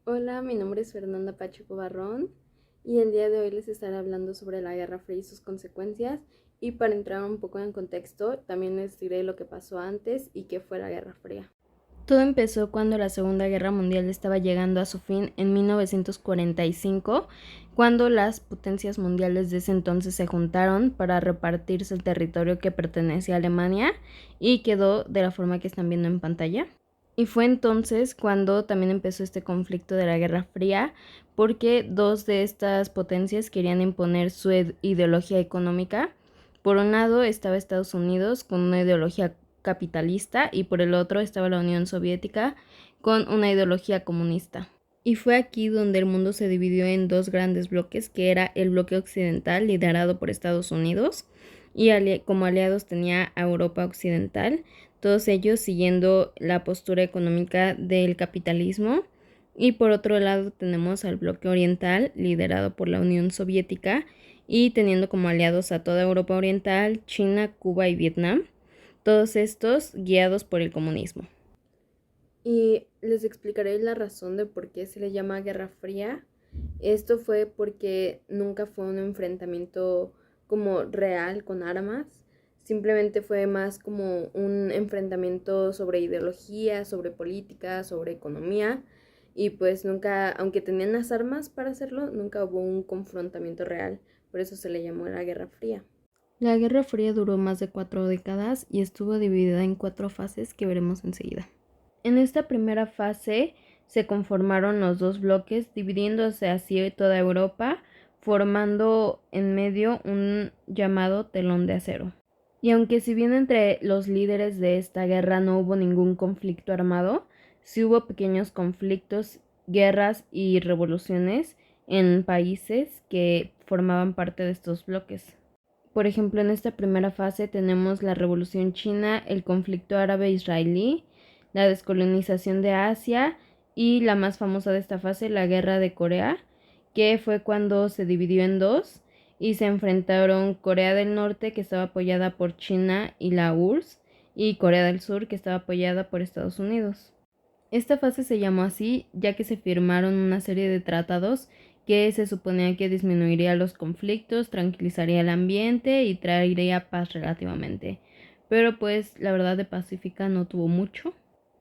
Hola, mi nombre es Fernanda Pacheco Barrón y el día de hoy les estaré hablando sobre la Guerra Fría y sus consecuencias, y para entrar un poco en contexto también les diré lo que pasó antes y qué fue la Guerra Fría. Todo empezó cuando la Segunda Guerra Mundial estaba llegando a su fin en 1945, cuando las potencias mundiales de ese entonces se juntaron para repartirse el territorio que pertenecía a Alemania y quedó de la forma que están viendo en pantalla. Y fue entonces cuando también empezó este conflicto de la Guerra Fría, porque dos de estas potencias querían imponer su ideología económica. Por un lado estaba Estados Unidos con una ideología capitalista y por el otro estaba la Unión Soviética con una ideología comunista. Y fue aquí donde el mundo se dividió en dos grandes bloques, que era el bloque occidental liderado por Estados Unidos y como aliados tenía a Europa Occidental, todos ellos siguiendo la postura económica del capitalismo. Y por otro lado tenemos al bloque oriental liderado por la Unión Soviética y teniendo como aliados a toda Europa Oriental, China, Cuba y Vietnam, todos estos guiados por el comunismo. Y les explicaré la razón de por qué se le llama Guerra Fría. Esto fue porque nunca fue un enfrentamiento como real con armas, simplemente fue más como un enfrentamiento sobre ideología, sobre política, sobre economía, y pues nunca, aunque tenían las armas para hacerlo, nunca hubo un confrontamiento real, por eso se le llamó la Guerra Fría. La Guerra Fría duró más de 4 décadas y estuvo dividida en 4 fases que veremos enseguida. En esta primera fase se conformaron los dos bloques, dividiéndose así toda Europa, formando en medio un llamado telón de acero. Y aunque si bien entre los líderes de esta guerra no hubo ningún conflicto armado, sí hubo pequeños conflictos, guerras y revoluciones en países que formaban parte de estos bloques. Por ejemplo, en esta primera fase tenemos la Revolución China, el conflicto árabe-israelí, la descolonización de Asia y la más famosa de esta fase, la Guerra de Corea, que fue cuando se dividió en dos y se enfrentaron Corea del Norte, que estaba apoyada por China y la URSS, y Corea del Sur, que estaba apoyada por Estados Unidos. Esta fase se llamó así ya que se firmaron una serie de tratados que se suponía que disminuiría los conflictos, tranquilizaría el ambiente y traería paz relativamente. Pero pues la verdad de pacífica no tuvo mucho,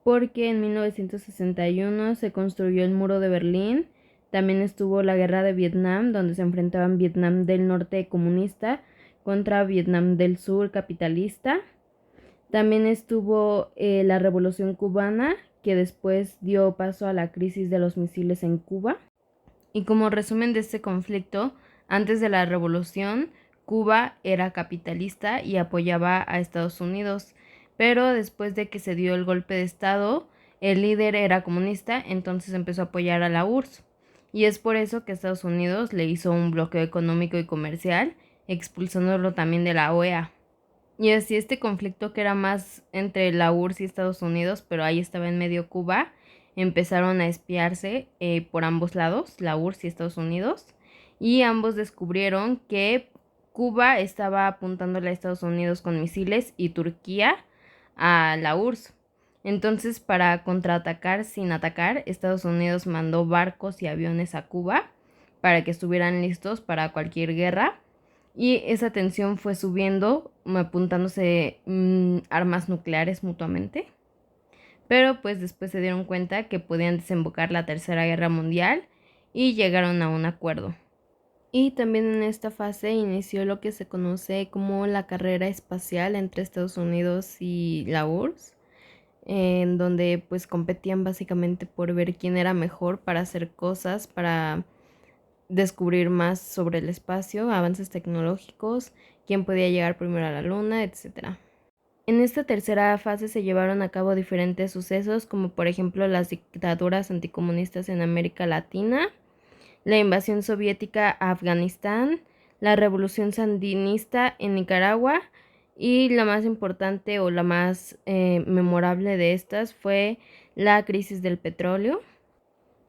porque en 1961 se construyó el muro de Berlín, también estuvo la guerra de Vietnam, donde se enfrentaban Vietnam del Norte comunista contra Vietnam del Sur capitalista. También estuvo la Revolución Cubana, que después dio paso a la crisis de los misiles en Cuba. Y como resumen de este conflicto, antes de la revolución, Cuba era capitalista y apoyaba a Estados Unidos, pero después de que se dio el golpe de Estado, el líder era comunista, entonces empezó a apoyar a la URSS. Y es por eso que Estados Unidos le hizo un bloqueo económico y comercial, expulsándolo también de la OEA. Y así este conflicto que era más entre la URSS y Estados Unidos, pero ahí estaba en medio Cuba, empezaron a espiarse por ambos lados, la URSS y Estados Unidos, y ambos descubrieron que Cuba estaba apuntándole a Estados Unidos con misiles y Turquía a la URSS. Entonces, para contraatacar sin atacar, Estados Unidos mandó barcos y aviones a Cuba para que estuvieran listos para cualquier guerra, y esa tensión fue subiendo, apuntándose armas nucleares mutuamente. Pero pues después se dieron cuenta que podían desembocar la Tercera Guerra Mundial y llegaron a un acuerdo. Y también en esta fase inició lo que se conoce como la carrera espacial entre Estados Unidos y la URSS, en donde pues competían básicamente por ver quién era mejor para hacer cosas, para descubrir más sobre el espacio, avances tecnológicos, quién podía llegar primero a la luna, etc. En esta tercera fase se llevaron a cabo diferentes sucesos, como por ejemplo las dictaduras anticomunistas en América Latina, la invasión soviética a Afganistán, la revolución sandinista en Nicaragua, y la más importante o la más memorable de estas fue la crisis del petróleo.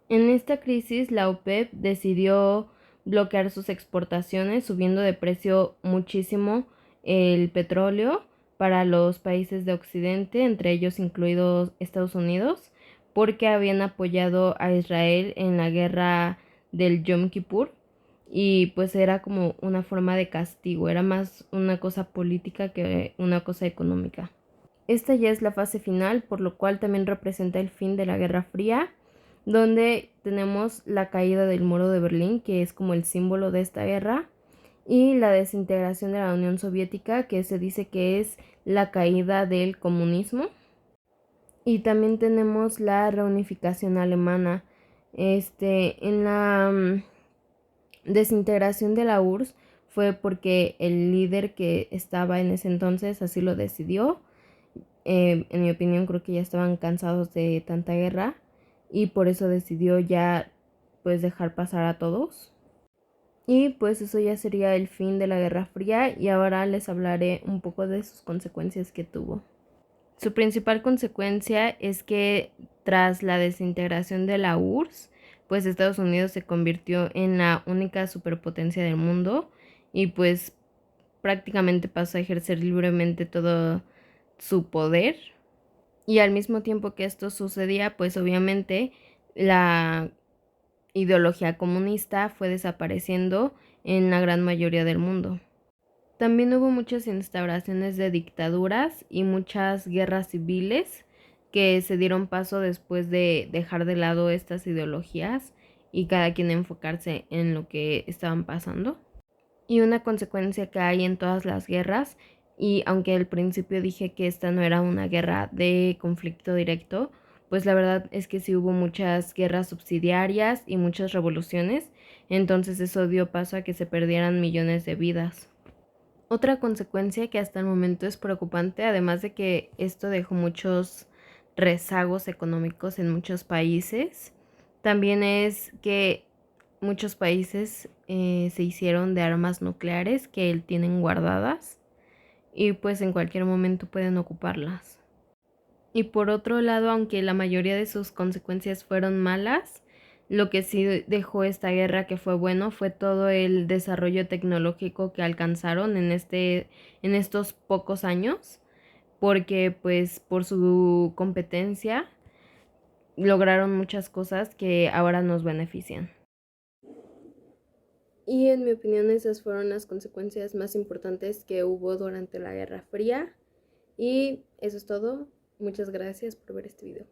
En esta crisis, la OPEP decidió bloquear sus exportaciones, subiendo de precio muchísimo el petróleo para los países de Occidente, entre ellos incluidos Estados Unidos, porque habían apoyado a Israel en la guerra del Yom Kippur y pues era como una forma de castigo, era más una cosa política que una cosa económica. Esta ya es la fase final, por lo cual también representa el fin de la Guerra Fría, donde tenemos la caída del muro de Berlín, que es como el símbolo de esta guerra, y la desintegración de la Unión Soviética, que se dice que es la caída del comunismo. Y también tenemos la reunificación alemana. En la desintegración de la URSS fue porque el líder que estaba en ese entonces así lo decidió. En mi opinión, creo que ya estaban cansados de tanta guerra y por eso decidió ya pues dejar pasar a todos. Y pues eso ya sería el fin de la Guerra Fría y ahora les hablaré un poco de sus consecuencias que tuvo. Su principal consecuencia es que tras la desintegración de la URSS, pues Estados Unidos se convirtió en la única superpotencia del mundo y pues prácticamente pasó a ejercer libremente todo su poder. Y al mismo tiempo que esto sucedía, pues obviamente la ideología comunista fue desapareciendo en la gran mayoría del mundo. También hubo muchas instauraciones de dictaduras y muchas guerras civiles que se dieron paso después de dejar de lado estas ideologías y cada quien enfocarse en lo que estaban pasando. Y una consecuencia que hay en todas las guerras, y aunque al principio dije que esta no era una guerra de conflicto directo, pues la verdad es que sí hubo muchas guerras subsidiarias y muchas revoluciones, entonces eso dio paso a que se perdieran millones de vidas. Otra consecuencia que hasta el momento es preocupante, además de que esto dejó muchos rezagos económicos en muchos países, también es que muchos países se hicieron de armas nucleares que tienen guardadas y pues en cualquier momento pueden ocuparlas. Y por otro lado, aunque la mayoría de sus consecuencias fueron malas, lo que sí dejó esta guerra que fue bueno fue todo el desarrollo tecnológico que alcanzaron en estos pocos años, porque pues por su competencia lograron muchas cosas que ahora nos benefician. Y en mi opinión esas fueron las consecuencias más importantes que hubo durante la Guerra Fría. Y eso es todo. Muchas gracias por ver este video.